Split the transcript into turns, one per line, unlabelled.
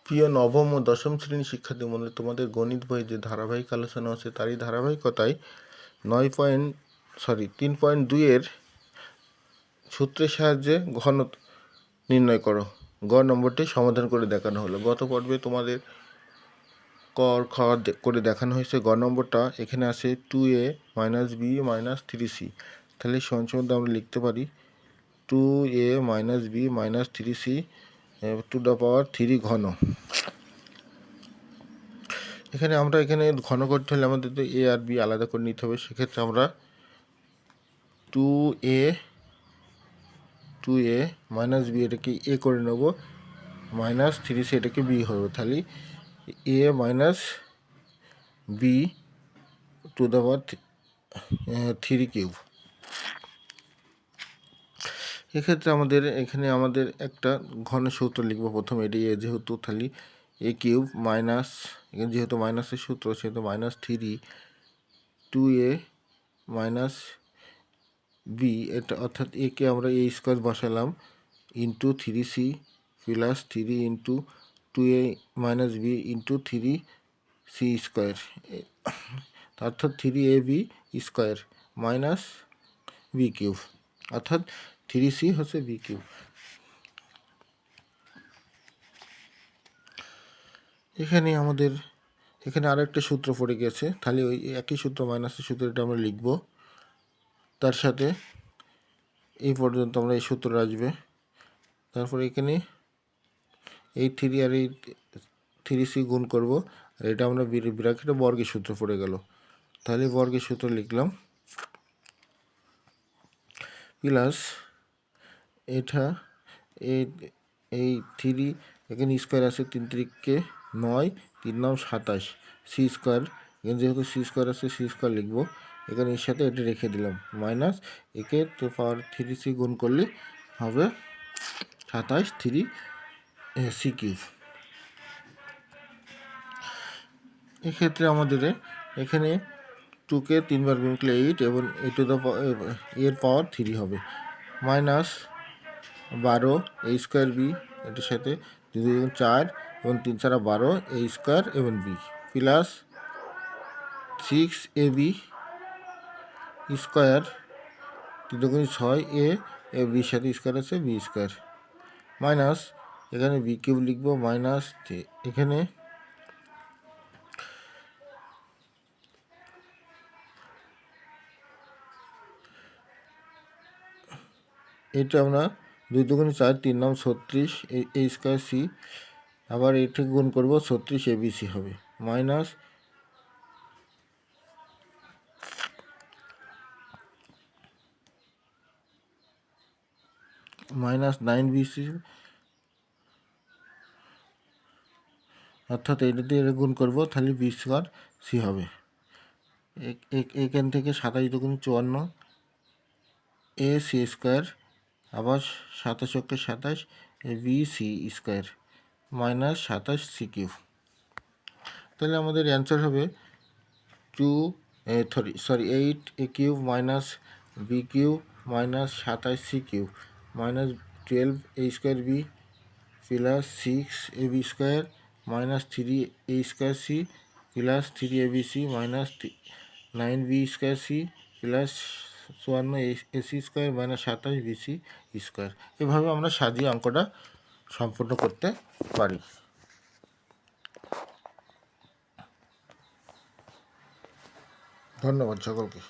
প্রিয় নবম ও দশম শ্রেণীর শিক্ষার্থী মধ্যে তোমাদের গণিত বইয়ে যে ধারাবাহিক আলোচনা আছে তারই ধারাবাহিকতায় 3.2-এর সূত্রের সাহায্যে ঘন নির্ণয় করো। গ নম্বরটি সমাধান করে দেখানো হলো। গত পর্বে তোমাদের ক খ করে দেখানো হয়েছে। গ নম্বরটা এখানে আছে 2a - b - 3c। তাহলে সঞ্চয় আমরা লিখতে পারি 2a - b - 3c to the power 3 ঘন। এখানে ঘন করতে হলে আমাদের তো এ আর বি আলাদা করে নিতে হবে। সেক্ষেত্রে আমরা 2a - b এটাকে এ করে নেব, -3c এটাকে বি হবে। তাহলে a - b to the power 3 cube. এক্ষেত্রে আমাদের একটা ঘন সূত্র লিখবো প্রথমে। এটি এ যেহেতু, তাহলে এ কিউব মাইনাস, এখানে যেহেতু মাইনাসের সূত্র সেহেতু -3 2a - b, এটা অর্থাৎ একে আমরা এ স্কোয়ার বসালাম into 3c plus 3 into 2a - b into 3c square, অর্থাৎ 3ab square minus B cube, অর্থাৎ 3c হচ্ছে বি কিউব। এখানে আরো একটা সূত্র পড়ে গেছে। তাহলে ওই একই সূত্র, মাইনাসের সূত্রটা আমরা লিখব। তার সাথে এই পর্যন্ত আমরা এই সূত্র আসবে। তারপরে এখানে এই 3 আর এই 3c গুণ করব, আর এটা আমরা ব্র্যাকেটে বর্গের সূত্র পড়ে গেল। তাহলে বর্গের সূত্র লিখলাম প্লাস এটা এই 3 এখানে স্কোয়ার আছে, 3 3 9, 3 9 27 সি স্কোয়ার। এখানে যেহেতু সি স্কোয়ার আছে সি স্কোয়ার লিখবো। এখানে এর সাথে এটা রেখে দিলাম মাইনাস একে তো পাওয়ার 3c গুণ করলে হবে 27 3c কিউব। এক্ষেত্রে আমাদের এখানে 2কে 3 বার গুণ করলে 8 এবং এর পাওয়ার 3 হবে, মাইনাস 12 a স্কোয়ার বি, এটার সাথে 2 2 4 এবং 3 4 12 a স্কোয়ার এবং বি, প্লাস 6ab স্কোয়ার 3 2 6 এ বির সাথে স্কোয়ার আছে বি স্কোয়ার, মাইনাস এখানে বি কিউব লিখবো, মাইনাস এখানে এটা আমরা 2 2 4 3 9 36 এ স্কোয়ার সি, আবার এটা গুণ করবো 36 এবিসি হবে, মাইনাস -9bc, অর্থাৎ এটা দিয়ে এটা গুণ করবো, তাহলে বি স্কোয়ার সি হবে। এখান থেকে 27 2 54 এ সি স্কোয়ার, আবার 27 × 27 B C square minus 27 C cube. তাহলে আমাদের অ্যান্সার হবে 8 A cube minus B cube minus 27 C cube minus 12 A square B plus 6 A B square minus 3 A square C plus 3 A B C minus 9 B square C plus 54 A C square minus 27 B C square. এভাবে আমরা সাজিয়ে অঙ্কটা সম্পূর্ণ করতে পারি। ধন্যবাদ সকলকে।